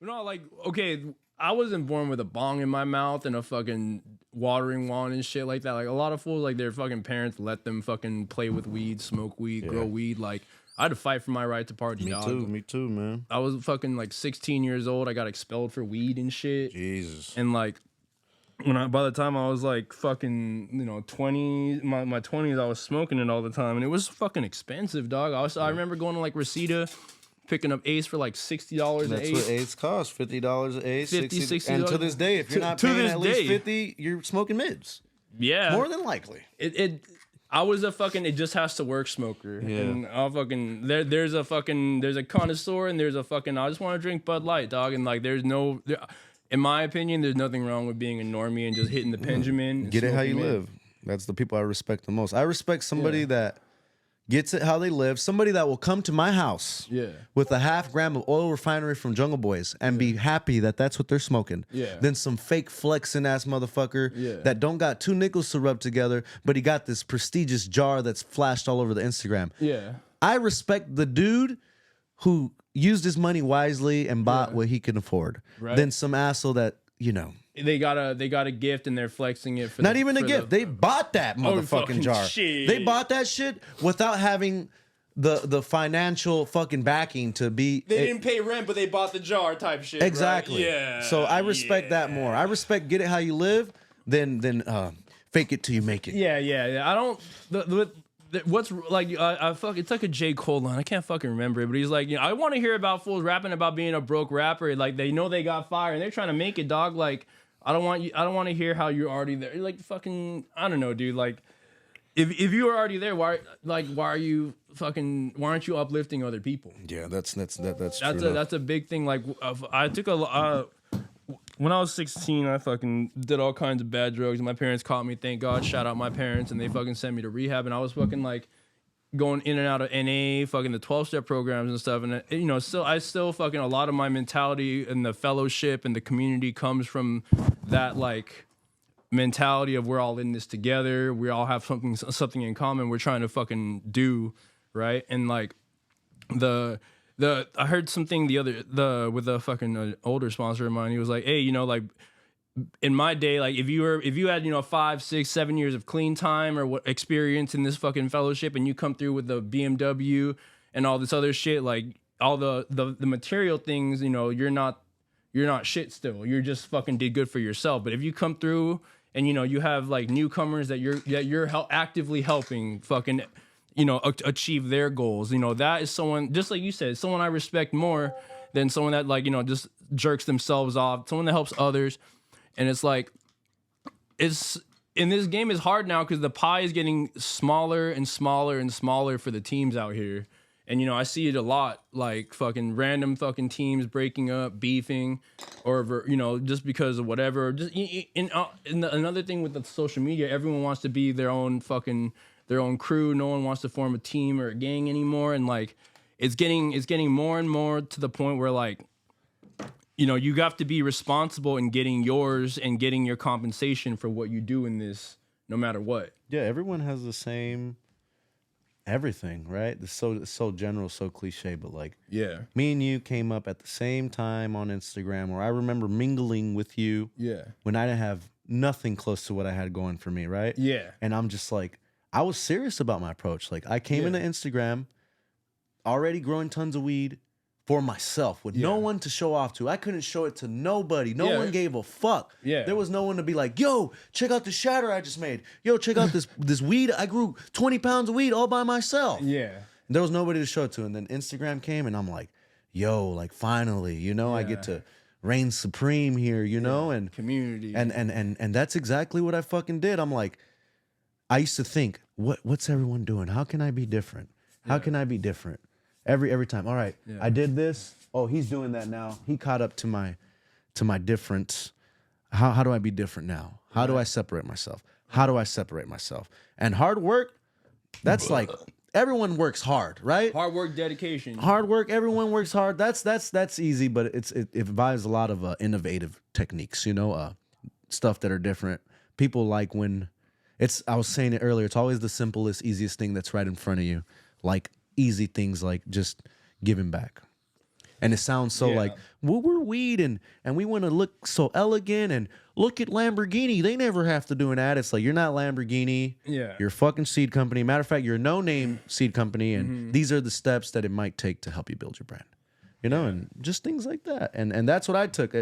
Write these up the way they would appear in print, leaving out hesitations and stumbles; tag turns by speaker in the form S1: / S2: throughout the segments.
S1: No, like, okay, I wasn't born with a bong in my mouth and a fucking watering wand and shit like that. Like, a lot of fools, like, their fucking parents let them fucking play with weed, smoke weed, grow weed. Like, I had to fight for my right to party, dog.
S2: Me too, man.
S1: I was fucking, like, 16 years old. I got expelled for weed and shit.
S2: Jesus.
S1: And, like, by the time I was, like, fucking, 20, my 20s, I was smoking it all the time. And it was fucking expensive, dog. I remember going to, like, Reseda, picking up Ace for like $60 an
S2: That's
S1: Ace.
S2: what Ace costs, $50 an Ace,
S1: 50, $60.
S2: And to this day, if you're not paying at least 50, you're smoking mids.
S1: Yeah,
S2: more than likely.
S1: I was a fucking it just has to work smoker.
S2: Yeah.
S1: And I'll fucking there's a connoisseur and there's a fucking I just want to drink Bud Light, dog. And like in my opinion, there's nothing wrong with being a normie and just hitting the Benjamin.
S2: Get it how you live. That's the people I respect the most. I respect somebody that gets it how they live. Somebody that will come to my house with a 0.5 gram of oil refinery from Jungle Boys and be happy that that's what they're smoking. Than some fake flexing ass motherfucker that don't got 2 nickels to rub together, but he got this prestigious jar that's flashed all over the Instagram. I respect the dude who used his money wisely and bought what he can afford. Than some asshole that,
S1: they got a gift and they're flexing it for
S2: not even a gift. They bought that motherfucking jar.
S1: Shit.
S2: They bought that shit without having the financial fucking backing to be.
S1: They didn't pay rent, but they bought the jar type shit.
S2: Exactly.
S1: Right? Yeah.
S2: So I respect that more. I respect get it how you live than fake it till you make it.
S1: Yeah. I don't. What's like it's like a J. Cole line. I can't fucking remember it, but he's like, I want to hear about fools rapping about being a broke rapper. Like they know they got fire and they're trying to make it, dog. Like I don't want to hear how you're already there. Like fucking, I don't know, dude. Like if you were already there, why aren't you uplifting other people?
S2: Yeah, that's true.
S1: That's a big thing. Like I took when I was 16, I fucking did all kinds of bad drugs. My parents caught me, thank God. Shout out my parents, and they fucking sent me to rehab. And I was fucking like going in and out of NA, fucking the 12-step programs and stuff. And I still fucking a lot of my mentality and the fellowship and the community comes from that like mentality of we're all in this together. We all have something in common. We're trying to fucking do right. And like I heard something with a fucking older sponsor of mine. He was like, hey, like in my day, like if you had 5, 6, 7 years of clean time or experience in this fucking fellowship, and you come through with the BMW and all this other shit, like all the material things, you're not shit still. You're just fucking did good for yourself. But if you come through and you have like newcomers that you're actively helping fucking achieve their goals. That is someone, just like you said, someone I respect more than someone that like, just jerks themselves off, someone that helps others. And it's like, it's in this game is hard now because the pie is getting smaller and smaller and smaller for the teams out here. And, I see it a lot, like fucking random fucking teams breaking up, beefing, or, just because of whatever. Just another thing with the social media, everyone wants to be their own crew. No one wants to form a team or a gang anymore. And like, it's getting more and more to the point where like, you have to be responsible in getting yours and getting your compensation for what you do in this, no matter what.
S2: Yeah, everyone has the same everything, right? It's so general, so cliche, but like, me and you came up at the same time on Instagram, where I remember mingling with you. When I didn't have nothing close to what I had going for me, right? And I'm just like, I was serious about my approach. Like I came into Instagram already growing tons of weed for myself with no one to show off to. I couldn't show it to nobody. No one gave a fuck. There was no one to be like, yo, check out the shatter I just made. Yo, check out this weed. I grew 20 pounds of weed all by myself. There was nobody to show it to. And then Instagram came and I'm like, yo, like finally, I get to reign supreme here, and
S1: community.
S2: And that's exactly what I fucking did. I'm like, I used to think, what's everyone doing? How can I be different? How can I be different? Every time. All right, I did this. Oh, he's doing that now. He caught up to my difference. How do I be different now? How do I separate myself? How do I separate myself? And hard work, that's like everyone works hard, right?
S1: Hard work, dedication.
S2: Hard work, everyone works hard. That's easy, but it involves a lot of innovative techniques, stuff that are different. People like when I was saying it earlier, it's always the simplest, easiest thing that's right in front of you. Like easy things like just giving back. And it sounds so like, well, we're weed and we want to look so elegant and look at Lamborghini. They never have to do an ad. It's like, you're not Lamborghini.
S1: Yeah.
S2: You're a fucking seed company. Matter of fact, you're a no-name seed company. And these are the steps that it might take to help you build your brand. You know, and just things like that. And that's what I took.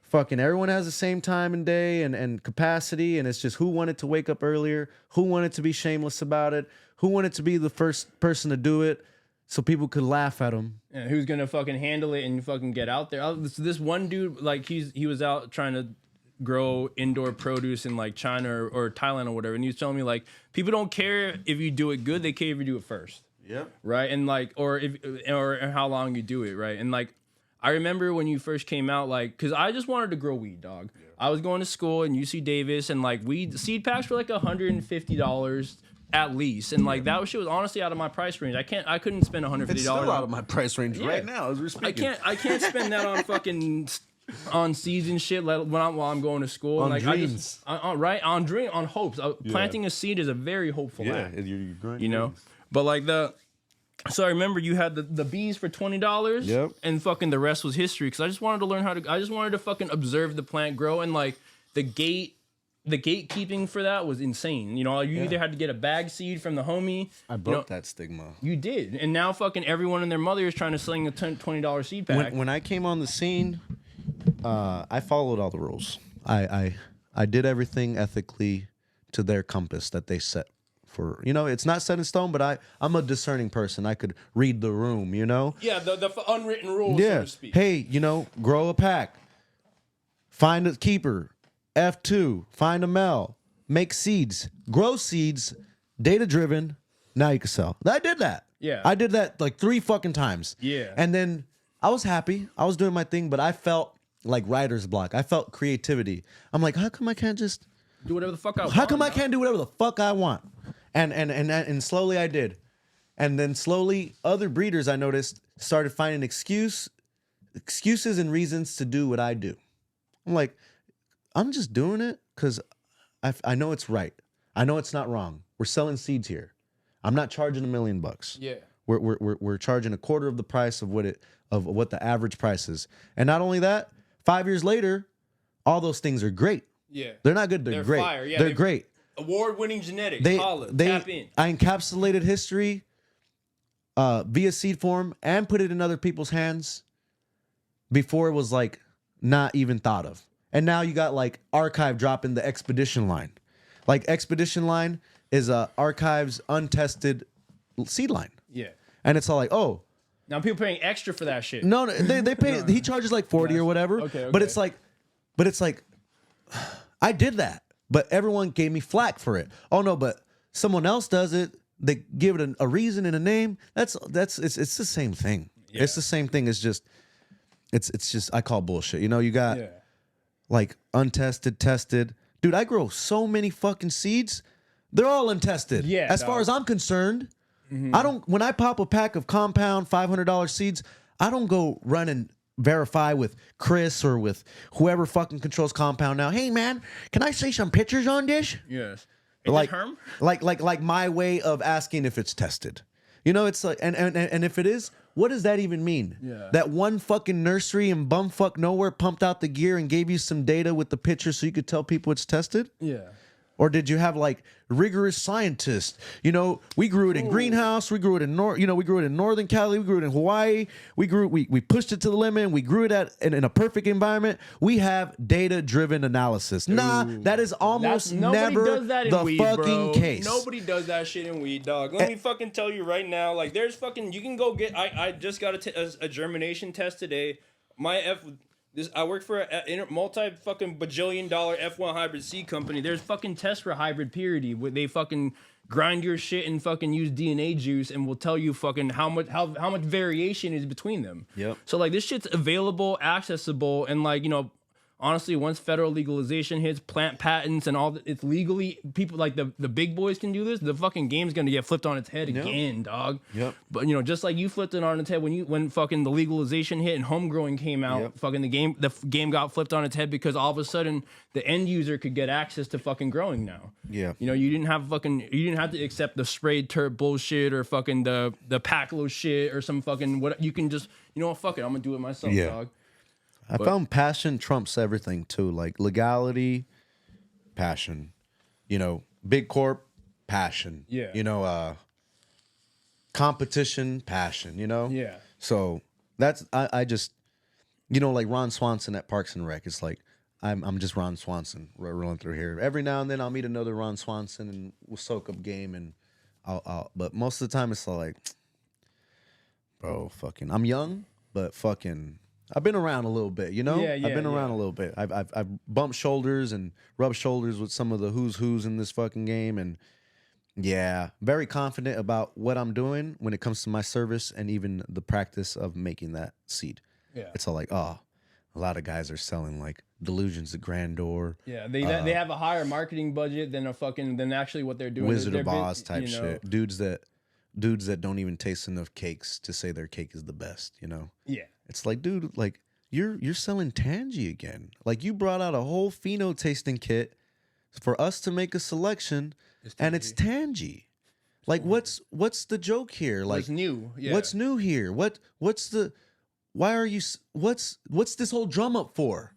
S2: Fucking everyone has the same time and day and capacity. And it's just who wanted to wake up earlier, who wanted to be shameless about it, who wanted to be the first person to do it. So people could laugh at him.
S1: And who's gonna fucking handle it and fucking get out there? This one dude, like he was out trying to grow indoor produce in like China or Thailand or whatever, and he was telling me like people don't care if you do it good, they care if you do it first.
S2: Yep.
S1: Right, and like or how long you do it, right? And like I remember when you first came out, like because I just wanted to grow weed, dog. Yeah. I was going to school in UC Davis, and like seed packs were like $150. At least, and like that shit was honestly out of my price range. I couldn't spend $150.
S2: It's still out of my price range right now as we're speaking.
S1: I can't spend that on fucking on seeds and shit while I'm going to school.
S2: On
S1: like
S2: dreams.
S1: on hopes. Planting a seed is a very hopeful act.
S2: You're growing
S1: you know, but like so I remember you had the bees for $20.
S2: Yep.
S1: And fucking the rest was history because I just wanted to learn I just wanted to fucking observe the plant grow and like the gatekeeping for that was insane. You know, you either had to get a bag seed from the homie.
S2: I broke that stigma.
S1: You did. And now fucking everyone and their mother is trying to sling a $20 seed pack.
S2: When I came on the scene, I followed all the rules. I did everything ethically to their compass that they set for. You know, it's not set in stone, but I'm a discerning person. I could read the room, you know?
S1: Yeah, the unwritten rules, so to speak.
S2: Hey, you know, grow a pack. Find a keeper. F2, find a male, make seeds, grow seeds, data-driven, now you can sell. I did that.
S1: Yeah.
S2: I did that like 3 fucking times.
S1: Yeah.
S2: And then I was happy. I was doing my thing, but I felt like writer's block. I felt creativity. I'm like, how come I can't just...
S1: do whatever the fuck I want?
S2: How come I can't do whatever the fuck I want? And slowly I did. And then slowly other breeders I noticed started finding excuses and reasons to do what I do. I'm like... I'm just doing it because I know it's right. I know it's not wrong. We're selling seeds here. I'm not charging $1 million.
S1: Yeah.
S2: We're charging a quarter of the price of what the average price is. And not only that, 5 years later, all those things are great.
S1: Yeah.
S2: They're not good. They're great.
S1: Fire. Yeah,
S2: they're great.
S1: Award-winning genetics. Tap in.
S2: I encapsulated history via seed form and put it in other people's hands before it was like not even thought of. And now you got like Archive dropping the Expedition line. Like Expedition line is Archive's untested seed line.
S1: Yeah.
S2: And it's all like, oh.
S1: Now people paying extra for that shit.
S2: No, they pay. He charges like 40 or whatever.
S1: Okay.
S2: But it's like, I did that. But everyone gave me flack for it. Oh no, but someone else does it. They give it a reason and a name. It's the same thing. Yeah. It's the same thing. It's just I call bullshit. You know, you got. Yeah. Like untested, tested. Dude, I grow so many fucking seeds. They're all untested. Yeah. As far as I'm concerned, when I pop a pack of compound $500 seeds, I don't go run and verify with Chris or with whoever fucking controls compound now. Hey man, can I see some pictures on this?
S1: Yes.
S2: Like my way of asking if it's tested. You know, it's like, and if it is, what does that even mean? Yeah. That one fucking nursery in bumfuck nowhere pumped out the gear and gave you some data with the pictures so you could tell people it's tested? Yeah. Or did you have like rigorous scientists? You know, we grew it in greenhouse. We grew it in we grew it in Northern Cali. We grew it in Hawaii. We pushed it to the limit. We grew it in a perfect environment. We have data-driven analysis. Nah, that is almost never
S1: does that in
S2: the
S1: weed,
S2: fucking
S1: bro.
S2: case.
S1: Nobody does that shit in weed, dog. Let me fucking tell you right now. Like, there's fucking, you can go get. I just got a germination test today. I work for a multi-fucking bajillion-dollar F1 hybrid seed company. There's fucking tests for hybrid purity where they fucking grind your shit and fucking use DNA juice and will tell you fucking how much variation is between them.
S2: Yep.
S1: So like this shit's available, accessible, and like, you know, honestly, once federal legalization hits, plant patents and all, it's legally, people like the big boys can do this. The fucking game's gonna get flipped on its head again, dog.
S2: Yep.
S1: But just like you flipped it on its head when fucking the legalization hit and homegrowing came out, fucking the game got flipped on its head because all of a sudden the end user could get access to fucking growing now.
S2: Yeah.
S1: You didn't have to accept the sprayed turp bullshit or fucking the Packlo shit or some fucking what. You can just, fuck it, I'm gonna do it myself, dog.
S2: I found passion trumps everything too. Like legality, passion. Big corp, passion.
S1: Yeah.
S2: Competition, passion.
S1: Yeah.
S2: So that's I just like Ron Swanson at Parks and Rec. It's like I'm just Ron Swanson rolling through here. Every now and then I'll meet another Ron Swanson and we'll soak up game and but most of the time it's like, bro, fucking I'm young, but fucking I've been around a little bit,
S1: Yeah,
S2: I've been around a little bit. I've bumped shoulders and rubbed shoulders with some of the who's in this fucking game, and very confident about what I'm doing when it comes to my service and even the practice of making that seed.
S1: Yeah.
S2: It's all like, a lot of guys are selling like delusions of grandeur.
S1: Yeah, they have a higher marketing budget than actually what they're doing.
S2: Wizard of Oz type shit. Dudes that don't even taste enough cakes to say their cake is the best,
S1: Yeah.
S2: It's like, dude, like you're selling Tangy again. Like you brought out a whole pheno tasting kit for us to make a selection, and it's Tangy. Like what's the joke here? Like
S1: what's new? Yeah.
S2: What's new here? What's this whole drum up for?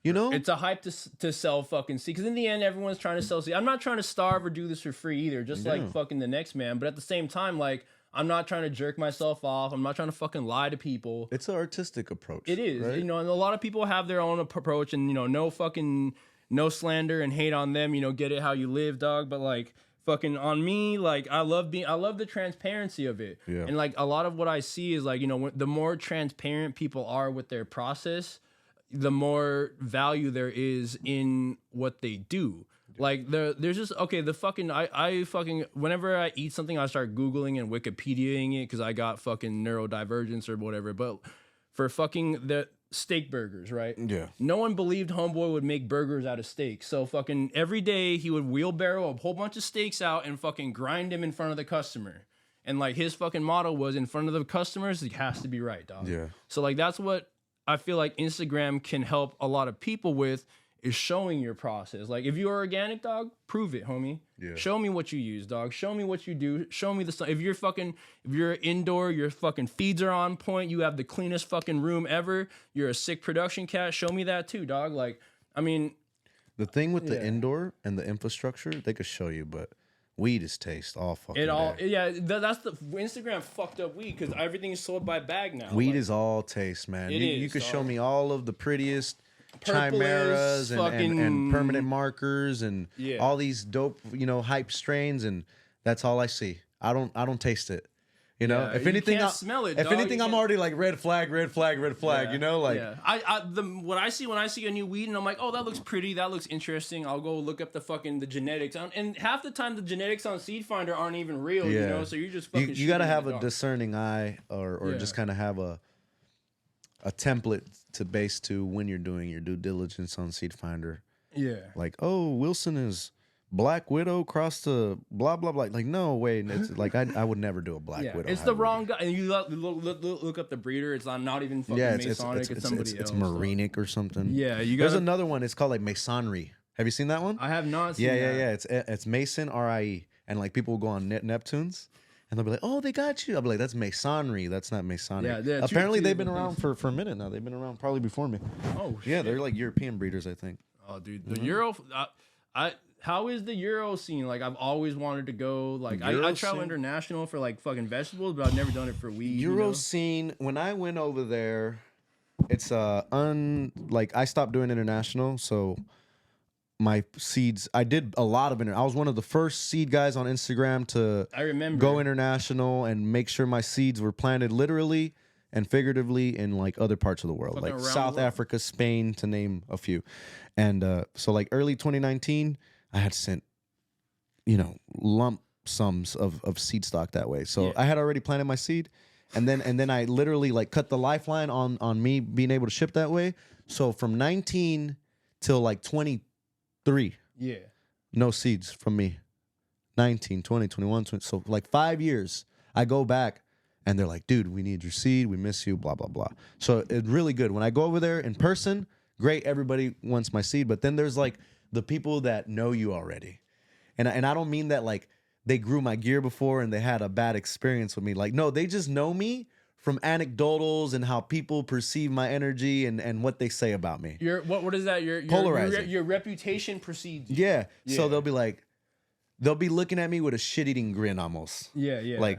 S1: It's a hype to sell fucking seed, because in the end everyone's trying to sell seed. I'm not trying to starve or do this for free either, just like fucking the next man. But at the same time, like, I'm not trying to jerk myself off. I'm not trying to fucking lie to people.
S2: It's an artistic approach.
S1: It is,
S2: right?
S1: and a lot of people have their own approach, and no slander and hate on them. Get it how you live, dog. But like, fucking on me, like I love the transparency of it.
S2: Yeah.
S1: And like a lot of what I see is like, the more transparent people are with their process, the more value there is in what they do. Like there's just the fucking I fucking whenever I eat something I start Googling and Wikipediaing it because I got fucking neurodivergence or whatever. But for fucking the steak burgers, right?
S2: Yeah.
S1: No one believed homeboy would make burgers out of steak. So fucking every day he would wheelbarrow a whole bunch of steaks out and fucking grind them in front of the customer. And like his fucking motto was, in front of the customers, it has to be right, dog.
S2: Yeah.
S1: So like that's what I feel like Instagram can help a lot of people with, is showing your process. Like if you're organic, dog, prove it, homie.
S2: Yeah.
S1: Show me what you use, dog. Show me what you do. Show me the stuff. If you're indoor, your fucking feeds are on point. You have the cleanest fucking room ever. You're a sick production cat. Show me that too, dog. Like, I mean,
S2: the thing with the indoor and the infrastructure, they could show you, but weed is taste all fucking day.
S1: That's the Instagram fucked up weed, because everything is sold by bag now.
S2: Weed is all taste, man. You could show me all of the prettiest chimeras and permanent markers and all these dope, hype strains, and that's all I see. I don't taste it. If anything,
S1: can't smell it.
S2: If anything, I'm already like red flag.
S1: What I see when I see a new weed, and I'm like, oh, that looks pretty, that looks interesting. I'll go look up the genetics on, and half the time the genetics on Seed Finder aren't even real. So you're just fucking.
S2: You got to have a discerning eye, or just kind of have a template to base to when you're doing your due diligence on Seed Finder. Yeah. Like, oh, Wilson is Black Widow crossed to blah blah blah. Like, no way. It's like I would never do a Black Widow.
S1: It's the wrong guy. And you look up the breeder. It's not even fucking Masonic. It's somebody else.
S2: It's Marinic or something.
S1: Yeah,
S2: there's another one. It's called like Masonry. Have you seen that one?
S1: I have not seen that.
S2: Yeah. It's Mason RIE, and like people will go on Neptunes. And they'll be like, oh, they got you. I'll be like, that's Masonry. That's not Masonic. Yeah, apparently they've been around for a minute now. They've been around probably before me. Oh, shit. Yeah, they're like European breeders, I think.
S1: Oh, dude. The Euro... how is the Euro scene? Like, I've always wanted to go. Like, I travel international for, like, fucking vegetables, but I've never done it for weed.
S2: Euro scene, when I went over there, it's like, I stopped doing international, so... my seeds, I did a lot of I was one of the first seed guys on Instagram to go international and make sure my seeds were planted literally and figuratively in like other parts of the world, like South Africa, Spain, to name a few. And so like early 2019, I had sent, lump sums of seed stock that way. So I had already planted my seed, and then I literally like cut the lifeline on me being able to ship that way. So from 19 till like 23,
S1: Yeah.
S2: no seeds from me. 19, 20, 21, 20. So like 5 years, I go back and they're like, dude, we need your seed. We miss you, blah, blah, blah. So it's really good. When I go over there in person, great. Everybody wants my seed. But then there's like the people that know you already. And I don't mean that like they grew my gear before and they had a bad experience with me. Like, no, they just know me from anecdotals and how people perceive my energy and what they say about me.
S1: What is that?
S2: Polarizing.
S1: Your reputation precedes you.
S2: Yeah. So they'll be like, they'll be looking at me with a shit-eating grin almost.
S1: Yeah, yeah.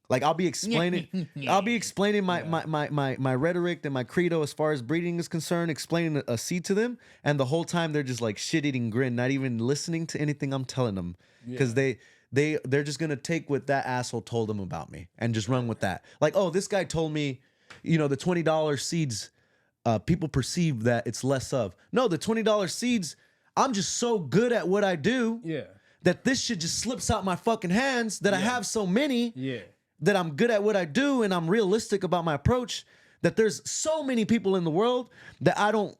S2: Like I'll be explaining my rhetoric and my credo as far as breeding is concerned, explaining a seed to them, and the whole time they're just like shit-eating grin, not even listening to anything I'm telling them. Because they're just gonna take what that asshole told them about me and just run with that. Like, oh, this guy told me, the $20 seeds, people perceive that it's less of. No, the $20 seeds, I'm just so good at what I do.
S1: Yeah.
S2: That this shit just slips out my fucking hands, that I have so many, that I'm good at what I do and I'm realistic about my approach, that there's so many people in the world that I don't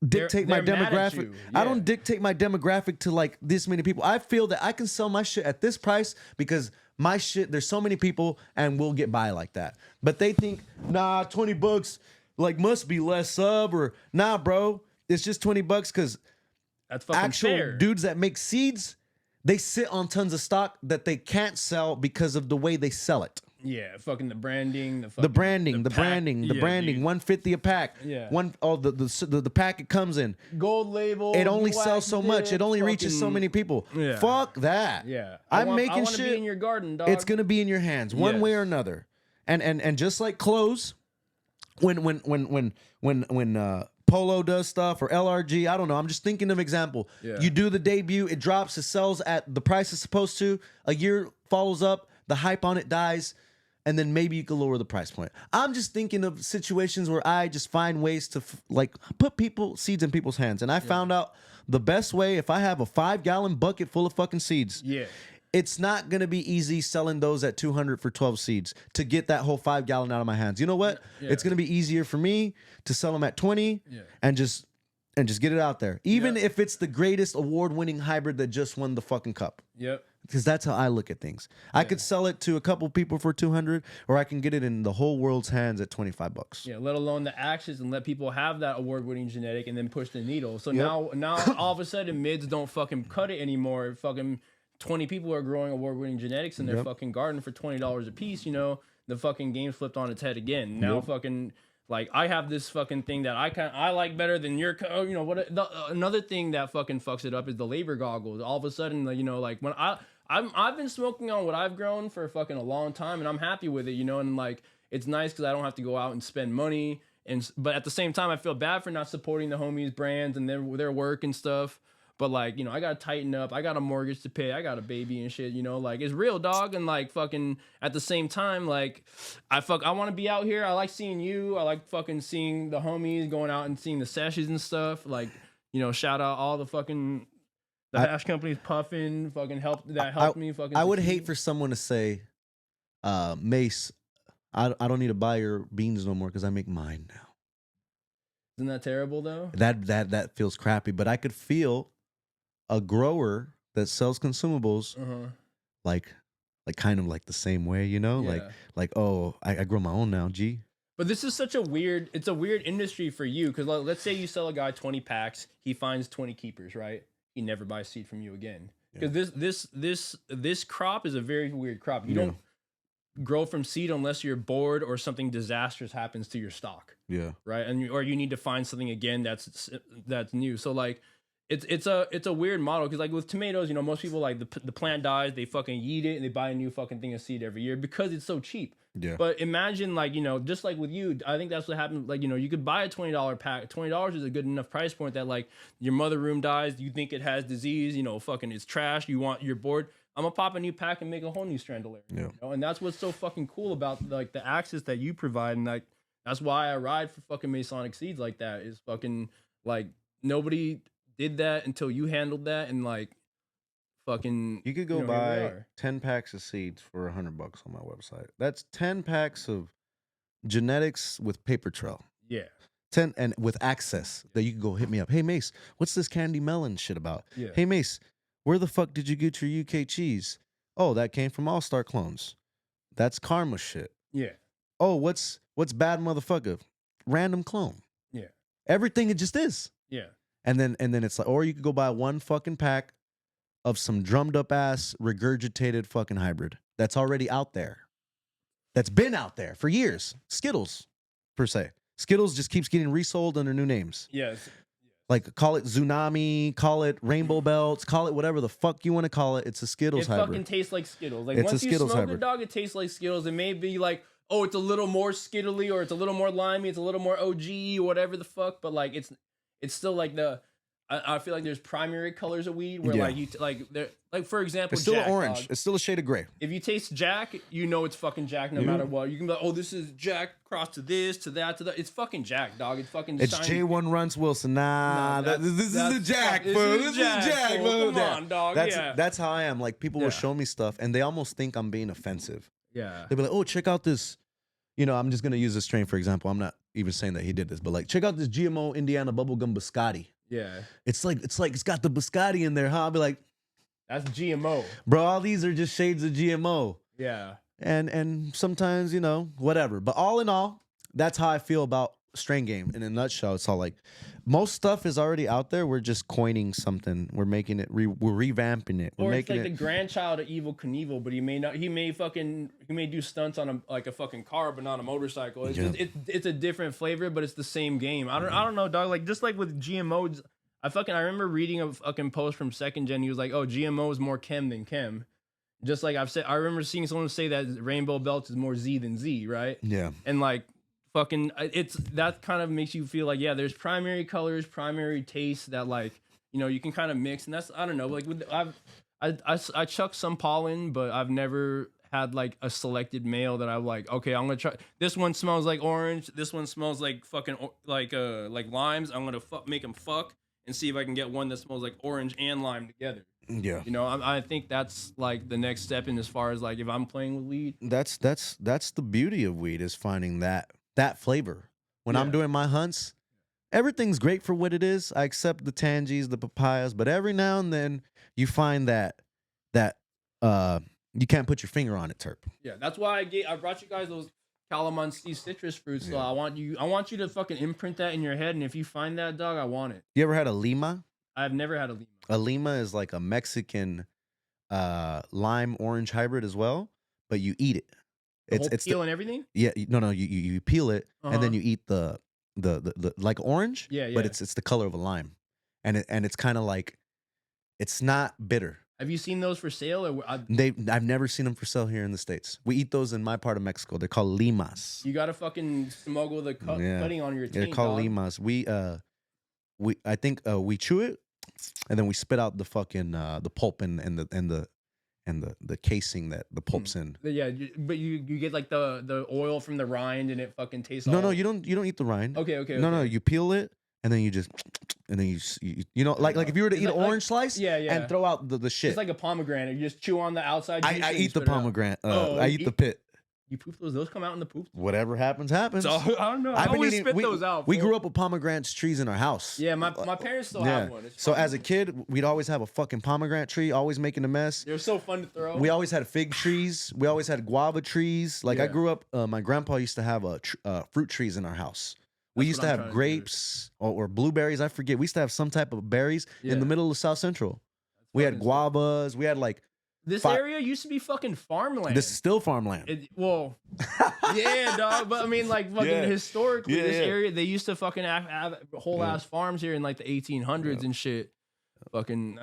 S2: dictate my demographic. I don't dictate my demographic to like this many people. I feel that I can sell my shit at this price because my shit, there's so many people and we'll get by like that. But they think, nah, $20 like must be less sub, or nah, bro, it's just $20 because
S1: that's fucking
S2: actual
S1: fair.
S2: Dudes that make seeds, they sit on tons of stock that they can't sell because of the way they sell it.
S1: Yeah, fucking the branding,
S2: the branding. 150 a pack.
S1: Yeah.
S2: The pack it comes in.
S1: Gold label.
S2: It only sells so much. It only reaches so many people.
S1: Yeah.
S2: Fuck that.
S1: Yeah.
S2: I'm making shit.
S1: Be in your garden, dog.
S2: It's gonna be in your hands one way or another. And just like clothes, when Polo does stuff or LRG, I don't know. I'm just thinking of example.
S1: Yeah.
S2: You do the debut, it drops, it sells at the price it's supposed to. A year follows up, the hype on it dies, and then maybe you could lower the price point. I'm just thinking of situations where I just find ways to put seeds in people's hands. And I found out the best way, if I have a 5-gallon bucket full of fucking seeds.
S1: Yeah.
S2: It's not going to be easy selling those at $200 for 12 seeds to get that whole 5-gallon out of my hands. You know what? Yeah. It's going to be easier for me to sell them at 20 and just get it out there. Even if it's the greatest award-winning hybrid that just won the fucking cup.
S1: Yep.
S2: Because that's how I look at things. I could sell it to a couple people for $200, or I can get it in the whole world's hands at $25.
S1: Yeah, let alone the actions, and let people have that award-winning genetic and then push the needle. So now all of a sudden mids don't fucking cut it anymore. Fucking 20 people are growing award-winning genetics in their fucking garden for $20 a piece. The fucking game flipped on its head again. Now fucking like I have this fucking thing that I like better than your another thing that fucking fucks it up is the labor goggles. All of a sudden, like when I've been smoking on what I've grown for fucking a long time, and I'm happy with it, and like it's nice because I don't have to go out and spend money, but at the same time I feel bad for not supporting the homies brands and their work and stuff. But like, I gotta tighten up. I got a mortgage to pay. I got a baby and shit. Like it's real, dog. And like fucking at the same time, like I want to be out here. I like seeing you. I like fucking seeing the homies, going out and seeing the sessions and stuff. Like shout out all the fucking hash companies puffing. Fucking helped me. Fucking.
S2: I would hate for someone to say, Mace, I don't need to buy your beans no more because I make mine now.
S1: Isn't that terrible though?
S2: That feels crappy. But I could feel a grower that sells consumables, like kind of like the same way, like oh, I grow my own now, G.
S1: But this is it's a weird industry for you because let's say you sell a guy 20 packs, he finds 20 keepers, right? He never buys seed from you again because this crop is a very weird crop. You don't grow from seed unless you're bored or something disastrous happens to your stock.
S2: Yeah.
S1: Right, or you need to find something again that's new. So like. It's a weird model because like with tomatoes, most people like the plant dies, they fucking yeet it and they buy a new fucking thing of seed every year because it's so cheap.
S2: Yeah.
S1: But imagine like just like with you, I think that's what happened. Like you could buy a $20 pack. $20 is a good enough price point that like your mother room dies, you think it has disease, fucking it's trash. You're bored. I'm gonna pop a new pack and make a whole new strand of layer.
S2: Yeah.
S1: And that's what's so fucking cool about like the access that you provide, and like that's why I ride for fucking Masonic seeds like that. Is fucking like nobody did that until you handled that, and like fucking.
S2: You could go buy 10 packs of seeds for $100 on my website. That's 10 packs of genetics with paper trail.
S1: Yeah.
S2: 10 and with access that you can go hit me up. Hey Mace, what's this candy melon shit about?
S1: Yeah.
S2: Hey Mace, where the fuck did you get your UK cheese? Oh, that came from All Star Clones. That's karma shit.
S1: Yeah.
S2: Oh, what's bad motherfucker? Random clone.
S1: Yeah.
S2: Everything it just is.
S1: Yeah.
S2: And then it's like, or you could go buy one fucking pack of some drummed up ass regurgitated fucking hybrid that's already out there. That's been out there for years. Skittles, per se. Skittles just keeps getting resold under new names.
S1: Yes.
S2: Like, call it Tsunami, call it Rainbow Belts, call it whatever the fuck you want to call it. It's a Skittles hybrid.
S1: It fucking tastes like Skittles. Like,
S2: it's
S1: once
S2: a
S1: you
S2: Skittles
S1: smoke
S2: hybrid.
S1: a dog, it tastes like Skittles. It may be like, oh, it's a little more Skittly, or it's a little more limey, it's a little more OG, or whatever the fuck. But like, it's still like I feel like there's primary colors of weed where like you like for example,
S2: it's still
S1: Jack,
S2: orange.
S1: Dog.
S2: It's still a shade of gray.
S1: If you taste Jack, you know it's fucking Jack no matter what. You can be like, oh, this is Jack cross to this, to that, to that. It's fucking Jack, dog. It's fucking.
S2: It's J1 Runts Wilson. Nah, this is a Jack, bro. This is Jack, bro.
S1: Come on, dog.
S2: That's how I am. Like, people will show me stuff and they almost think I'm being offensive.
S1: Yeah.
S2: They'll be like, oh, check out this. You know, I'm just gonna use this strain for example. I'm not even saying that he did this, but like, check out this GMO Indiana bubblegum biscotti.
S1: Yeah.
S2: It's got the biscotti in there, huh? I'll be like,
S1: that's GMO.
S2: Bro, all these are just shades of GMO.
S1: Yeah.
S2: And sometimes, you know, whatever. But all in all, that's how I feel about strain game. In a nutshell, it's all like, most stuff is already out there. We're just coining something. We're making it. We're revamping it. We're
S1: it's like the grandchild of Evil Knievel, but he may do stunts on a fucking car, but not a motorcycle. It's just, it's a different flavor, but it's the same game. I don't know, dog. Like, just like with GMOs, I remember reading a fucking post from Second Gen. He was like, oh, GMO is more chem than chem. Just like I've said, I remember seeing someone say that Rainbow Belts is more Z than Z, right? Yeah. And like, fucking, that kind of makes you feel like, yeah, there's primary colors, primary tastes that, like, you know, you can kind of mix, and that's, I don't know, like, I chuck some pollen, but I've never had like a selected male that I'm like, okay, I'm gonna try. This one smells like orange. This one smells like fucking like limes. I'm gonna make them fuck and see if I can get one that smells like orange and lime together. Yeah, you know, I think that's like the next step in as far as like if I'm playing with weed.
S2: That's the beauty of weed, is finding that flavor. When I'm doing my hunts, everything's great for what it is. I accept the tangies, the papayas, but every now and then you find that you can't put your finger on it, terp.
S1: Yeah, that's why I brought you guys those calamansi citrus fruits. So I want you to fucking imprint that in your head, and if you find that, dog, I want it.
S2: You ever had a lima?
S1: I've never had a lima.
S2: A lima is like a Mexican lime orange hybrid as well, but you eat it.
S1: It's peel and everything.
S2: Yeah, no, you peel it and then you eat the like orange. Yeah, yeah. But it's the color of a lime, and it's kind of like, it's not bitter.
S1: Have you seen those for sale? Or
S2: I've never seen them for sale here in the States. We eat those in my part of Mexico. They're called limas.
S1: You gotta fucking smuggle the cutting on your taint.
S2: They're called limas. I think we chew it, and then we spit out the fucking the pulp and the casing that the pulp's in.
S1: Yeah, but you get like the oil from the rind, and it fucking tastes.
S2: No, you don't eat the rind.
S1: Okay.
S2: No, you peel it, and then you just, and then you know, like if you were to eat an orange slice, and throw out the shit.
S1: It's like a pomegranate. You just chew on the outside.
S2: I eat the pomegranate. I eat the pit.
S1: You poop those? Those come out in the poop?
S2: Whatever happens, happens.
S1: So, I don't know. I always spit those out.
S2: We grew up with pomegranate trees in our house.
S1: Yeah, my parents still have one.
S2: So as a kid, we'd always have a fucking pomegranate tree, always making a mess.
S1: They're so fun to throw.
S2: We always had fig trees. We always had guava trees. Like, I grew up, my grandpa used to have fruit trees in our house. We used to have grapes or blueberries. I forget. We used to have some type of berries in the middle of South Central. We had guavas. We had like...
S1: This area used to be fucking farmland.
S2: This is still farmland.
S1: Yeah, dog. But I mean, like, fucking historically, this area, they used to fucking have whole ass farms here in like the 1800s and shit. Fucking,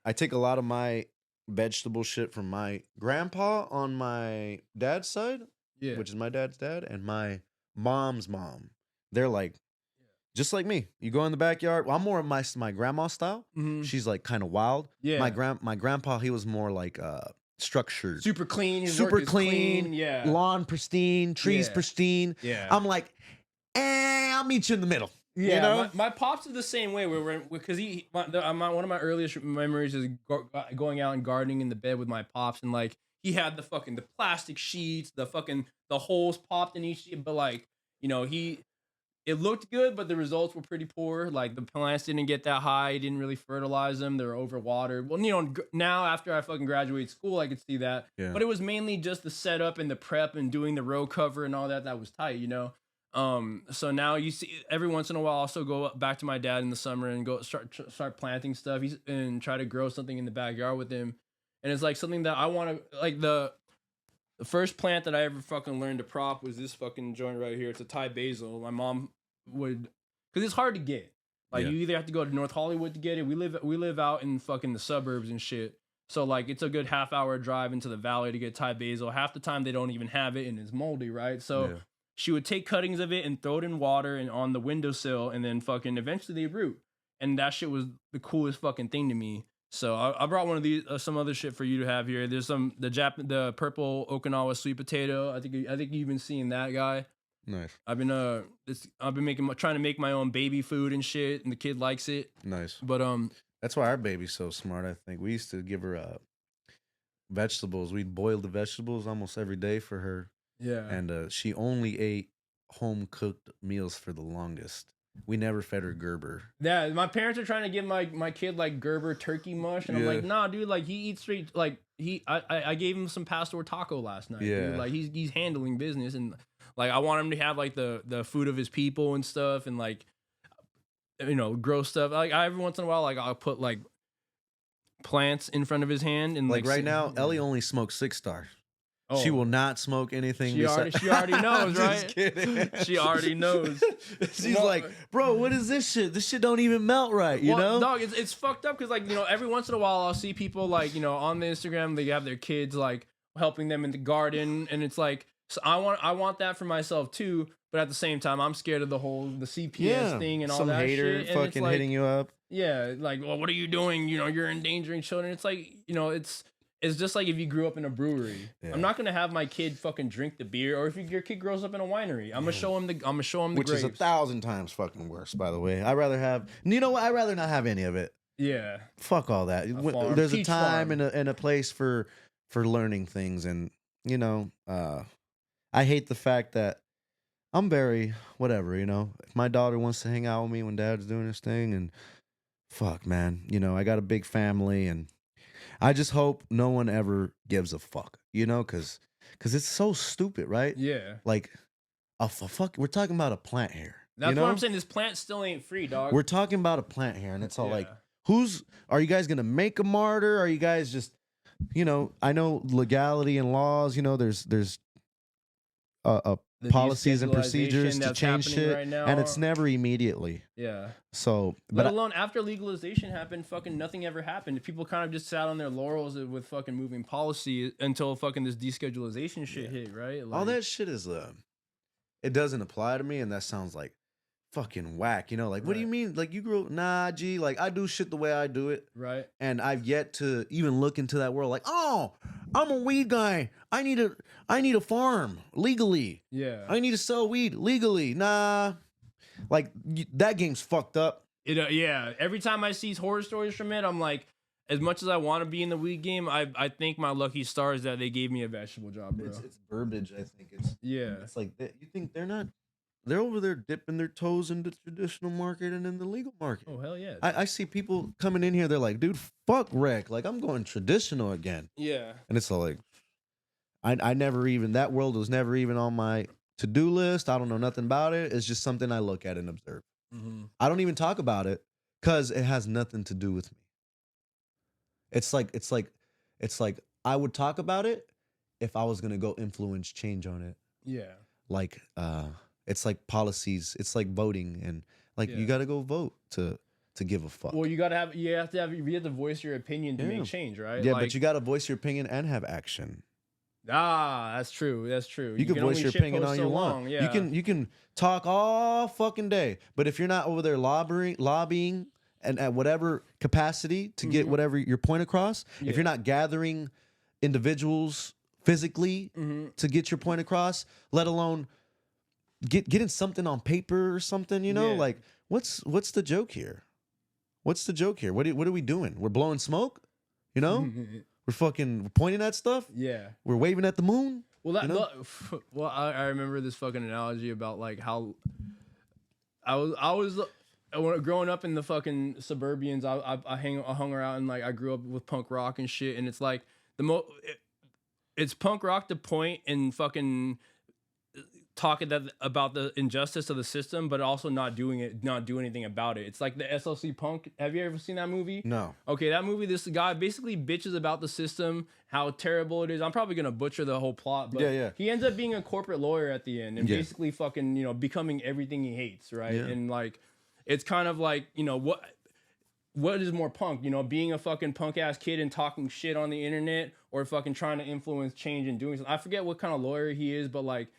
S2: I take a lot of my vegetable shit from my grandpa on my dad's side, which is my dad's dad, and my mom's mom. They're like, just like me. You go in the backyard. Well, I'm more of my grandma style. Mm-hmm. She's like kind of wild. Yeah. My grandpa, he was more like structured.
S1: Super clean.
S2: Super clean. Yeah. Lawn pristine. Trees pristine. Yeah. I'm like, I'll meet you in the middle.
S1: Yeah, you know? my pops are the same way. Because one of my earliest memories is going out and gardening in the bed with my pops, and like he had the plastic sheets, the holes popped in each, but like it looked good, but the results were pretty poor. Like the plants didn't get that high, didn't really fertilize them. They were overwatered. Well, now after I fucking graduated school, I could see that. Yeah. But it was mainly just the setup and the prep and doing the row cover and all that. That was tight, So now you see every once in a while, I'll also go back to my dad in the summer and go start planting stuff. And try to grow something in the backyard with him. And it's like something that I want to like the first plant that I ever fucking learned to prop was this fucking joint right here. It's a Thai basil. My mom would, because it's hard to get. Like you either have to go to North Hollywood to get it. We live out in fucking the suburbs and shit. So like it's a good half-hour drive into the valley to get Thai basil. Half the time they don't even have it and it's moldy, right? So she would take cuttings of it and throw it in water and on the windowsill, and then fucking eventually they root. And that shit was the coolest fucking thing to me. So I brought one of these, some other shit for you to have here. There's the purple Okinawa sweet potato. I think you've been seeing that guy.
S2: Nice.
S1: I've been trying to make my own baby food and shit, and the kid likes it.
S2: Nice.
S1: But
S2: that's why our baby's so smart. I think we used to give her vegetables. We'd boil the vegetables almost every day for her.
S1: Yeah.
S2: And she only ate home cooked meals for the longest. We never fed her Gerber.
S1: Yeah, my parents are trying to give my kid like Gerber turkey mush, and I'm like, nah, dude, like he eats straight. Like I gave him some pastor taco last night. Yeah, dude. Like he's handling business, and like I want him to have like the food of his people and stuff, and like grow stuff. Like every once in a while, like I'll put like plants in front of his hand, and
S2: like right now, Ellie only smokes 6 Star. Oh. She will not smoke anything. She
S1: already knows, right? Just kidding. She already knows.
S2: She's like, bro, what is this shit? This shit don't even melt right, you know?
S1: Dog, it's fucked up because like every once in a while I'll see people like on the Instagram they have their kids like helping them in the garden, and it's like so I want that for myself too, but at the same time I'm scared of the CPS thing and all
S2: some
S1: that
S2: hater
S1: shit.
S2: Fucking like, hitting you up.
S1: Yeah, like, well, what are you doing? You're endangering children. It's like it's just like if you grew up in a brewery. Yeah. I'm not gonna have my kid fucking drink the beer, or if your kid grows up in a winery, I'm gonna show him the
S2: which
S1: grapes.
S2: Is 1,000 times fucking worse, by the way. I'd rather have. You know what? I'd rather not have any of it.
S1: Yeah.
S2: Fuck all that. There's a time and a place for learning things, and I hate the fact that I'm very whatever. If my daughter wants to hang out with me when Dad's doing his thing, and fuck, man, I got a big family and. I just hope no one ever gives a fuck, because it's so stupid, right?
S1: Yeah.
S2: Like, fuck, we're talking about a plant here.
S1: That's what I'm saying. This plant still ain't free, dog.
S2: We're talking about a plant here, and it's all like, are you guys gonna make a martyr? Are you guys just, I know legality and laws. There's policies and procedures to change shit, right now, and it's never immediately.
S1: Yeah.
S2: So,
S1: let alone after legalization happened, fucking nothing ever happened. People kind of just sat on their laurels with fucking moving policy until fucking this deschedulization shit hit, right?
S2: Like, all that shit is it doesn't apply to me, and that sounds like fucking whack. Like, what do you mean? Like, you grew up? Nah, G. Like, I do shit the way I do it,
S1: right?
S2: And I've yet to even look into that world. Like, oh, I'm a weed guy. I need a farm legally.
S1: Yeah.
S2: I need to sell weed legally. Nah. Like, that game's fucked up.
S1: Yeah. Every time I see horror stories from it, I'm like, as much as I want to be in the weed game, I think my lucky stars that they gave me a vegetable job, bro.
S2: It's verbiage, I think. It's like, you think they're not... They're over there dipping their toes in the traditional market and in the legal market.
S1: Oh, hell yeah.
S2: I see people coming in here, they're like, dude, fuck rec. Like, I'm going traditional again.
S1: Yeah.
S2: And it's all like, I never even, that world was never even on my to-do list. I don't know nothing about it. It's just something I look at and observe.
S1: Mm-hmm.
S2: I don't even talk about it because it has nothing to do with me. It's like I would talk about it if I was going to go influence change on it.
S1: Yeah.
S2: Like, it's like policies. It's like voting, and like you got to go vote to give a fuck.
S1: Well, you have to voice your opinion to make change, right?
S2: Yeah, but you got to voice your opinion and have action.
S1: That's true. That's true.
S2: You can voice your opinion all you want.
S1: Yeah.
S2: You can talk all fucking day, but if you're not over there lobbying and at whatever capacity to get whatever your point across, if you're not gathering individuals physically to get your point across, let alone getting something on paper or something, you know?
S1: Yeah.
S2: Like, what's the joke here? What's the joke here? What are we doing? We're blowing smoke, you know? we're pointing at stuff.
S1: Yeah.
S2: We're waving at the moon.
S1: Well,
S2: you know?
S1: well, I remember this fucking analogy about like how I was growing up in the fucking suburbians. I hung around and like I grew up with punk rock and shit, and it's like it's punk rock to point and fucking talking about the injustice of the system, but also not do anything about it. It's like the SLC Punk. Have you ever seen that movie?
S2: No.
S1: Okay, that movie, this guy basically bitches about the system, how terrible it is. I'm probably gonna butcher the whole plot, but he ends up being a corporate lawyer at the end and basically fucking, you know, becoming everything he hates, right?
S2: Yeah.
S1: And like, it's kind of like, you know, what is more punk, you know, being a fucking punk ass kid and talking shit on the internet, or fucking trying to influence change and doing something. I forget what kind of lawyer he is, but like,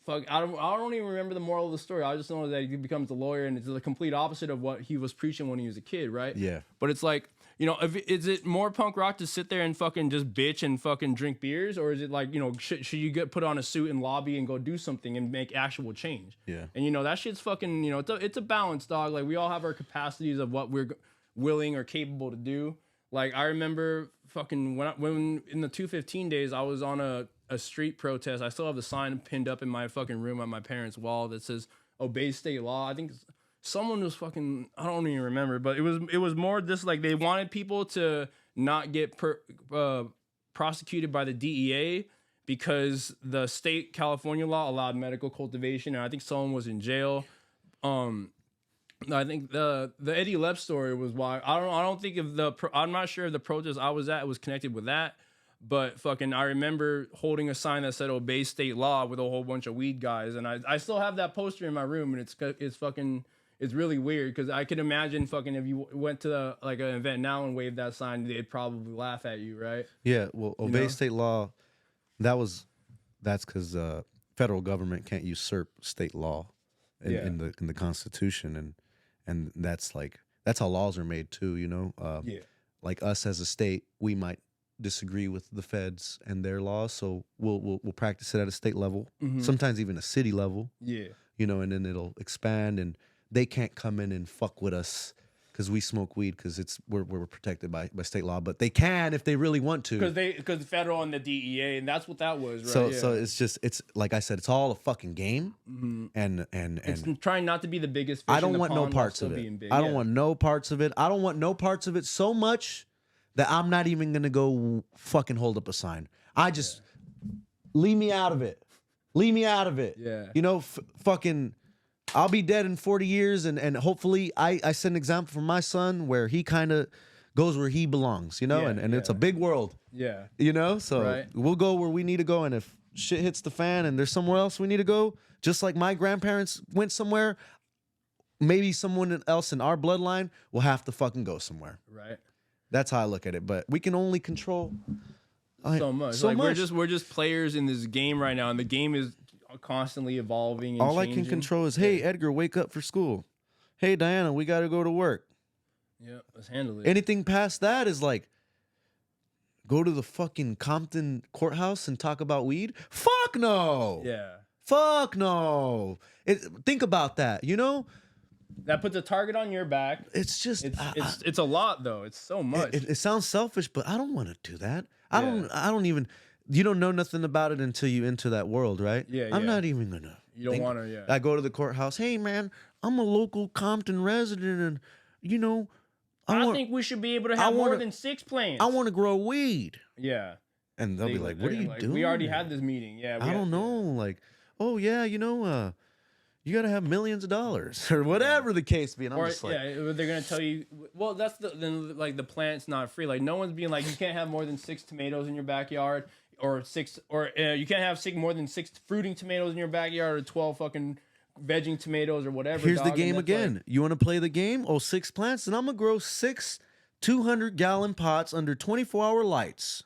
S1: fuck, I don't even remember the moral of the story. I just know that he becomes a lawyer, and it's the complete opposite of what he was preaching when he was a kid, right?
S2: Yeah.
S1: But it's like, you know, is it more punk rock to sit there and fucking just bitch and fucking drink beers, or is it like, you know, should you get put on a suit and lobby and go do something and make actual change?
S2: Yeah.
S1: And you know, that shit's fucking, you know, it's a balance, dog. Like, we all have our capacities of what we're willing or capable to do. Like, I remember fucking when in the 215 days, I was on a street protest. I still have the sign pinned up in my fucking room on my parents' wall that says "Obey state law." I think someone was fucking, I don't even remember, but it was more this, like, they wanted people to not get prosecuted by the DEA because the state California law allowed medical cultivation, and I think someone was in jail. I think the Eddie Lepp story was why. I don't think I'm not sure if the protest I was at was connected with that. But fucking, I remember holding a sign that said "Obey state law" with a whole bunch of weed guys, and I still have that poster in my room, and it's really weird because I could imagine fucking if you went to like an event now and waved that sign, they'd probably laugh at you, right?
S2: Yeah, well, obey state law. That's because federal government can't usurp state law in the Constitution, and that's how laws are made too. You know, like us as a state, we might disagree with the feds and their laws, so we'll practice it at a state level, sometimes even a city level. Yeah, you know, and then it'll expand, and they can't come in and fuck with us because we smoke weed because we're protected by state law, but they can if they really want to.
S1: Because federal and the DEA, and that's what that was, right?
S2: So it's like I said, it's all a fucking game, and
S1: it's trying not to be the biggest fish
S2: I don't
S1: in the
S2: want no
S1: pond
S2: parts of it. I don't want no parts of it. I don't want no parts of it so much that I'm not even gonna go fucking hold up a sign. I just leave me out of it. Leave me out of it. Yeah. You know, fucking, I'll be dead in 40 years, and hopefully I set an example for my son where he kind of goes where he belongs, you know, and it's a big world. Yeah. You know, so we'll go where we need to go, and if shit hits the fan and there's somewhere else we need to go, just like my grandparents went somewhere, maybe someone else in our bloodline will have to fucking go somewhere. Right. That's how I look at it, but we can only control
S1: so much. So like much. We're just players in this game right now, and the game is constantly evolving and
S2: all
S1: changing.
S2: I can control is, hey, Edgar, wake up for school. Hey, Diana, we got to go to work.
S1: Yeah, let's handle it.
S2: Anything past that is like, go to the fucking Compton courthouse and talk about weed? Fuck no. Yeah. Fuck no. Think about that, you know?
S1: That puts a target on your back.
S2: It's just
S1: it's a lot though. It's so much.
S2: It sounds selfish, but I don't want to do that. I don't even. You don't know nothing about it until you enter that world, right? Yeah. I'm not even gonna.
S1: You don't want to. Yeah.
S2: I go to the courthouse. Hey man, I'm a local Compton resident, and you know,
S1: I think we should be able to have more than 6 plants.
S2: I want to grow weed. Yeah. And they'll be like, "What are you doing?"
S1: We already had this meeting. Yeah.
S2: I don't know. Like, oh yeah, you know, you got to have millions of dollars or whatever the case be. And I'm just like,
S1: they're going to tell you, well, that's the plant's not free. Like, no one's being like, you can't have more than 6 tomatoes in your backyard, or you can't have more than 6 fruiting tomatoes in your backyard, or 12 fucking vegging tomatoes or whatever.
S2: Here's the game again. Like, you want to play the game? Oh, 6 plants, and I'm going to grow 6 200-gallon pots under 24-hour lights.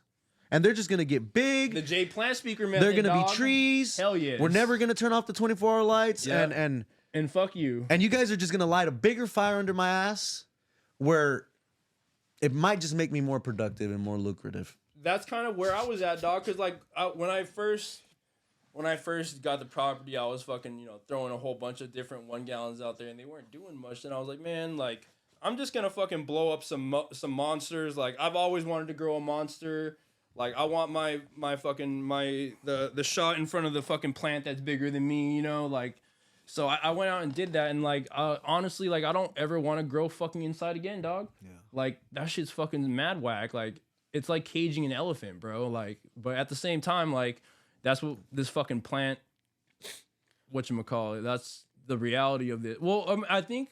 S2: And they're just going to get big.
S1: The J Plant Speaker method,
S2: they're going to be trees.
S1: Hell yeah.
S2: We're never going to turn off the 24-hour lights.
S1: Yep. And fuck you.
S2: And you guys are just going to light a bigger fire under my ass where it might just make me more productive and more lucrative.
S1: That's kind of where I was at, dog. Because, like, when I first when I first got the property, I was fucking, you know, throwing a whole bunch of different 1 gallons out there, and they weren't doing much. And I was like, man, like, I'm just gonna fucking blow up some monsters. Like, I've always wanted to grow a monster. Like, I want my fucking the shot in front of the fucking plant that's bigger than me, you know, like. So I went out and did that, and like honestly, like I don't ever want to grow fucking inside again, dog. Yeah. Like that shit's fucking mad whack. Like it's like caging an elephant, bro. Like, but at the same time, like that's what this fucking plant, whatchamacallit, that's the reality of it. Well, I think.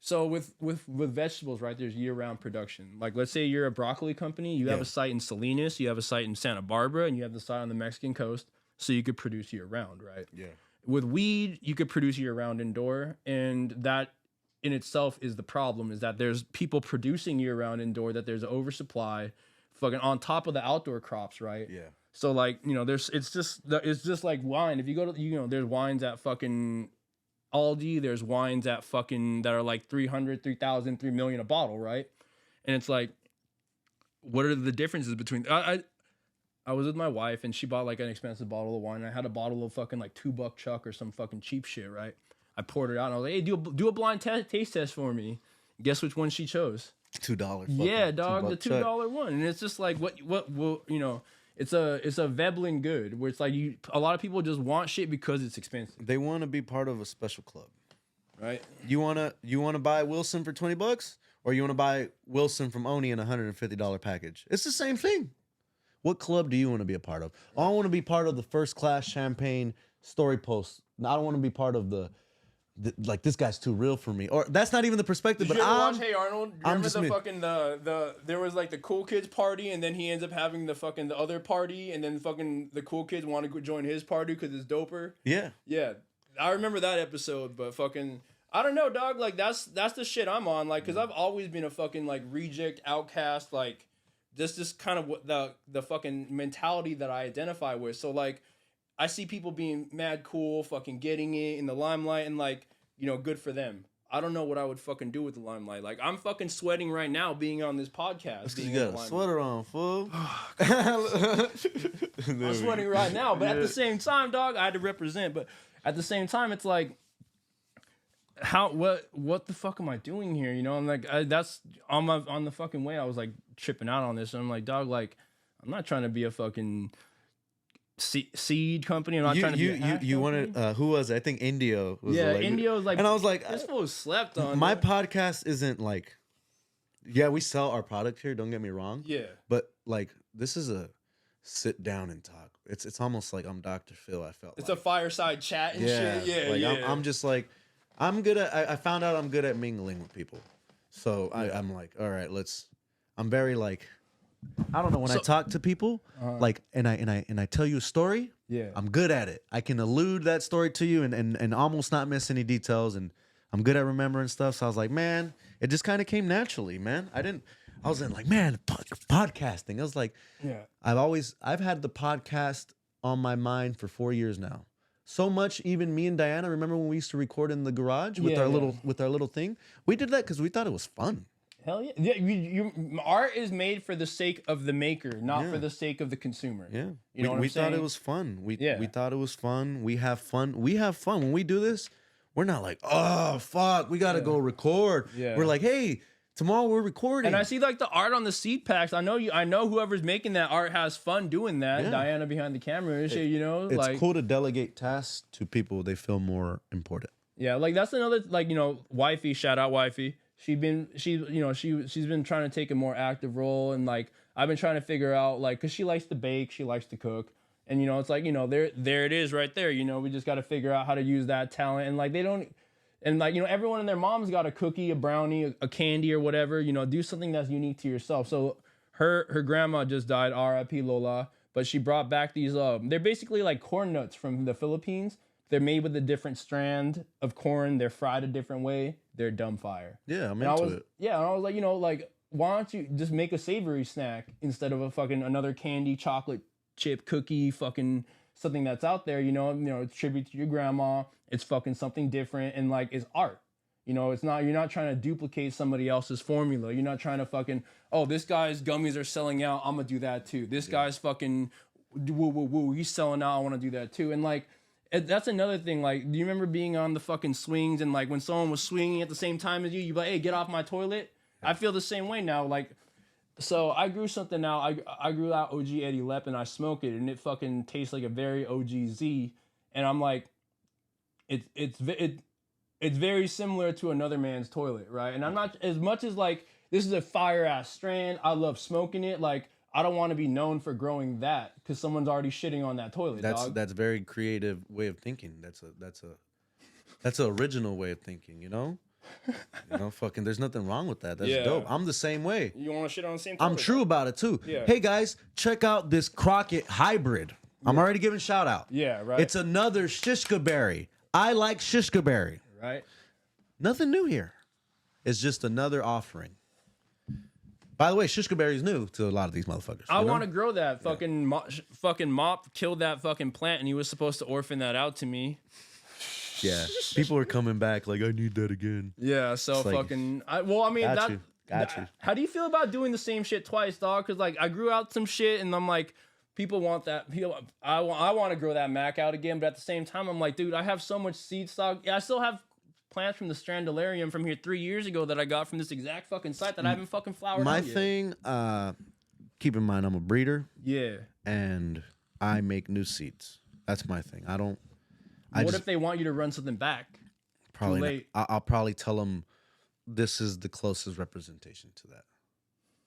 S1: So with vegetables, right? There's year-round production. Like let's say you're a broccoli company, you have a site in Salinas, you have a site in Santa Barbara, and you have the site on the Mexican coast, so you could produce year-round, right? Yeah. With weed, you could produce year-round indoor, and that in itself is the problem, is that there's people producing year-round indoor, that there's an oversupply, fucking on top of the outdoor crops, right? Yeah. So like, you know, it's just like wine. If you go to, you know, there's wines at fucking Aldi, there's wines at fucking that are like 300, 3,000, 3 million a bottle, right? And it's like, what are the differences between I was with my wife and she bought like an expensive bottle of wine. I had a bottle of fucking like $2 Chuck or some fucking cheap shit, right? I poured it out and I was like, hey, do a blind taste test for me. Guess which one she chose?
S2: $2.
S1: Yeah, dog, the $2 one. And it's just like what you know, it's a Veblen good where it's like a lot of people just want shit because it's expensive.
S2: They want to be part of a special club.
S1: Right?
S2: You wanna buy Wilson for $20 or you want to buy Wilson from Oni in a $150 package? It's the same thing. What club do you want to be a part of? I want to be part of the first class champagne story post. I don't want to be part of the like this guy's too real for me. Or that's not even the perspective.
S1: Did you ever watch Hey Arnold? Remember the fucking there was like the cool kids party and then he ends up having the other party and then fucking the cool kids want to join his party because it's doper. Yeah. Yeah. I remember that episode, but fucking I don't know, dog. Like that's the shit I'm on. Like, cause I've always been a fucking like reject, outcast, like. This kind of what the fucking mentality that I identify with. So like, I see people being mad cool, fucking getting it in the limelight, and like, you know, good for them. I don't know what I would fucking do with the limelight. Like, I'm fucking sweating right now being on this podcast.
S2: You got a sweater on, fool.
S1: I'm sweating right now, but at the same time, dog, I had to represent. But at the same time, it's like, what the fuck am I doing here? You know, I'm like, that's on the fucking way. I was like tripping out on this. And I'm like, dog, like, I'm not trying to be a fucking seed company. I'm not trying to be
S2: you wanted who was it? I think Indio was
S1: Indio was like,
S2: and I was like,
S1: this fool slept on.
S2: My podcast isn't like, yeah, we sell our product here, don't get me wrong. Yeah. But like, this is a sit down and talk. It's almost like I'm Dr. Phil. I felt
S1: it's like a fireside chat and shit. Yeah,
S2: like
S1: yeah.
S2: I'm just like, I'm good at. I found out I'm good at mingling with people, so I'm like, all right, I'm very like, I don't know, when I talk to people, like, and I tell you a story. Yeah, I'm good at it. I can allude that story to you and almost not miss any details, and I'm good at remembering stuff. So I was like, man, it just kind of came naturally, man. I was in like, man, podcasting. I was like, yeah, I've had the podcast on my mind for 4 years now. So much, even me and Diana, remember when we used to record in the garage with our little thing? We did that because we thought it was fun.
S1: Hell yeah. Art is made for the sake of the maker, not for the sake of the consumer. Yeah. You know what I'm saying?
S2: Thought it was fun. We thought it was fun. We have fun. When we do this, we're not like, oh, fuck, we got to go record. Yeah. We're like, hey, tomorrow we're recording.
S1: And I see like the art on the seed packs. I know whoever's making that art has fun doing that. Yeah. Diana behind the camera and shit, you know?
S2: It's like, cool to delegate tasks to people they feel more important.
S1: Yeah, like that's another, like, you know, wifey, shout out wifey. She's been trying to take a more active role, and like I've been trying to figure out, like, cause she likes to bake, she likes to cook. And you know, it's like, you know, there it is right there. You know, we just gotta figure out how to use that talent. And like and like, you know, everyone and their mom's got a cookie, a brownie, a candy or whatever, you know, do something that's unique to yourself. So her grandma just died, R.I.P. Lola, but she brought back these, they're basically like corn nuts from the Philippines. They're made with a different strand of corn. They're fried a different way. They're dumb fire.
S2: Yeah, I'm into it.
S1: Yeah, and I was like, you know, like, why don't you just make a savory snack instead of another candy, chocolate chip, cookie, fucking something that's out there, you know, it's tribute to your grandma. It's fucking something different, and like, it's art. You know, you're not trying to duplicate somebody else's formula. You're not trying to fucking, oh, this guy's gummies are selling out, I'm gonna do that too. This guy's fucking woo, woo, woo, he's selling out. I want to do that too. And like, that's another thing. Like, do you remember being on the fucking swings and like when someone was swinging at the same time as you, you'd be like, hey, get off my toilet. I feel the same way now. Like, so I grew something out. I grew out OG Eddie Lep and I smoke it and it fucking tastes like a very OG Z. And I'm like, it's very similar to another man's toilet, right? And I'm not as much as like this is a fire ass strand. I love smoking it. Like I don't want to be known for growing that because someone's already shitting on that toilet.
S2: That's very creative way of thinking. That's a original way of thinking. You know, fucking. There's nothing wrong with that. That's dope. I'm the same way.
S1: You want to shit on the same toilet?
S2: I'm true about it too.
S1: Yeah.
S2: Hey guys, check out this Crockett hybrid. I'm already giving shout out.
S1: Yeah, right.
S2: It's another shishka berry. I like shishka berry.
S1: Right.
S2: Nothing new here. It's just another offering. By the way, shishka berry is new to a lot of these motherfuckers.
S1: I want to grow that. Fucking Mop killed that fucking plant, and he was supposed to orphan that out to me.
S2: Yeah, people are coming back like, I need that again.
S1: Yeah, so
S2: like,
S1: fucking. Got you. How do you feel about doing the same shit twice, dog? Because like I grew out some shit, and I'm like, people want that. I want to grow that Mac out again, but at the same time, I'm like, dude, I have so much seed stock. Yeah, I still have plants from the Strandalarium from here 3 years ago that I got from this exact fucking site that I haven't fucking flowered
S2: My
S1: out yet.
S2: thing, keep in mind, I'm a breeder.
S1: Yeah.
S2: And I make new seeds. That's my thing.
S1: What if they want you to run something back?
S2: Probably
S1: Too late.
S2: I'll probably tell them this is the closest representation to that.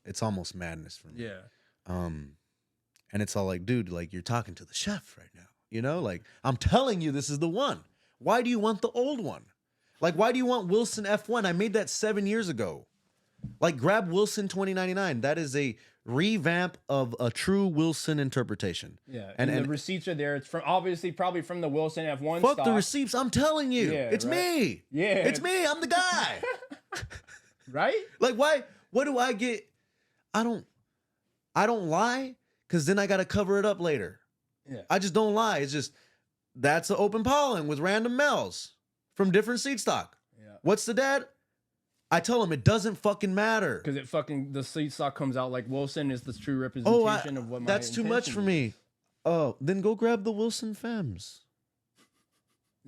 S2: It's almost madness for me.
S1: Yeah.
S2: And it's all like, dude, like you're talking to the chef right now. You know, like I'm telling you this is the one. Why do you want the old one? Like, why do you want Wilson F1? I made that 7 years ago. Like, grab Wilson 2099. That is a revamp of a true Wilson interpretation.
S1: Yeah, and the receipts are there. It's from probably from the Wilson F1
S2: fuck
S1: stock.
S2: The receipts. I'm telling you.
S1: Yeah,
S2: it's me.
S1: Yeah.
S2: It's me. I'm the guy.
S1: Right?
S2: Like, why? What do I get? I don't lie because then I got to cover it up later.
S1: Yeah.
S2: I just don't lie. It's just, that's an open pollen with random males from different seed stock.
S1: Yeah.
S2: What's the dad? I tell him it doesn't fucking matter.
S1: Because the seed stock comes out like Wilson is the true representation of what my
S2: that's too much for me. Oh, then go grab the Wilson Femmes.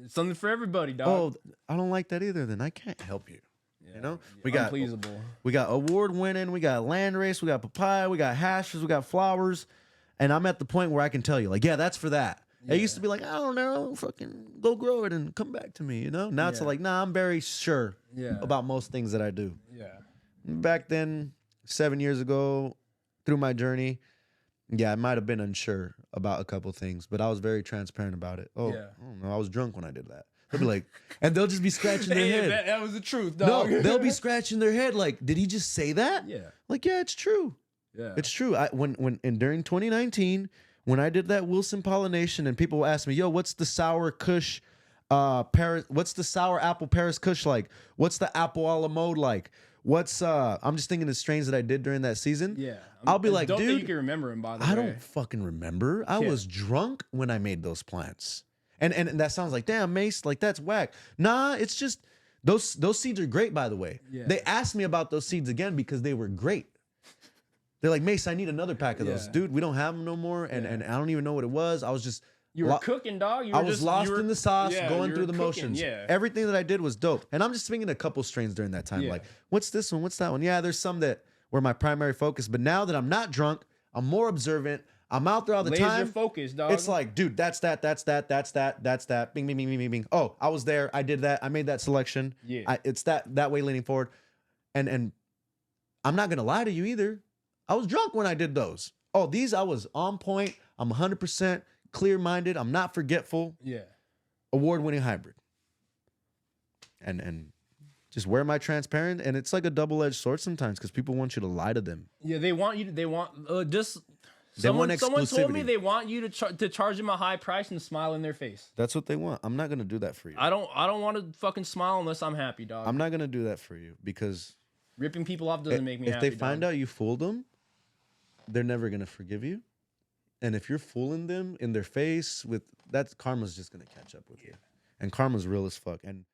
S1: It's something for everybody, dog.
S2: Oh, I don't like that either. Then I can't help you.
S1: Yeah,
S2: you know,
S1: unpleasable.
S2: We got award winning. We got landrace. We got papaya. We got hashes. We got flowers. And I'm at the point where I can tell you, like, yeah, that's for that. Yeah. It used to be like, I don't know, fucking go grow it and come back to me, you know? Now it's like, nah, I'm very sure about most things that I do.
S1: Yeah.
S2: Back then, 7 years ago, through my journey, yeah, I might have been unsure about a couple things, but I was very transparent about it. Oh, yeah. I don't know, I was drunk when I did that. They'll be like, and they'll just be scratching their head.
S1: That was the truth, dog.
S2: No, they'll be scratching their head like, did he just say that?
S1: Yeah.
S2: Like, yeah, it's true.
S1: Yeah.
S2: It's true. During 2019, when I did that Wilson pollination and people ask me, yo, what's the sour Kush Paris, what's the sour apple Paris Kush like? What's the apple a la mode like? What's I'm just thinking the strains that I did during that season.
S1: Yeah.
S2: I'll be like,
S1: don't
S2: dude,
S1: think you can remember them, by the way.
S2: I don't fucking remember. I was drunk when I made those plants. And that sounds like, damn, Mace, like that's whack. Nah, it's just those seeds are great, by the way. Yeah. They asked me about those seeds again because they were great. They're like, Mace, I need another pack of those. Dude, we don't have them no more. And I don't even know what it was. I was just...
S1: You were cooking, dog.
S2: I was lost in the sauce, going through the motions.
S1: Yeah.
S2: Everything that I did was dope. And I'm just thinking a couple strains during that time. Yeah. Like, what's this one? What's that one? Yeah, there's some that were my primary focus. But now that I'm not drunk, I'm more observant. I'm out there all the time.
S1: Laser focus, dog.
S2: It's like, dude, that's that. Bing, bing, bing, bing, bing, bing. Oh, I was there. I did that. I made that selection.
S1: Yeah.
S2: It's that way leaning forward. And I'm not going to lie to you either. I was drunk when I did those. Oh, these I was on point. I'm 100% clear-minded. I'm not forgetful.
S1: Yeah.
S2: Award-winning hybrid. And just wear my transparent. And it's like a double-edged sword sometimes because people want you to lie to them.
S1: Yeah, they want you to, someone told me they want you to charge them a high price and smile in their face.
S2: That's what they want. I'm not going to do that for you.
S1: I don't want to fucking smile unless I'm happy, dog.
S2: I'm not going to do that for you because
S1: ripping people off doesn't make me happy.
S2: If they find out you fooled them, they're never going to forgive you. And if you're fooling them in their face with that, karma's just going to catch up with you. And karma's real as fuck. And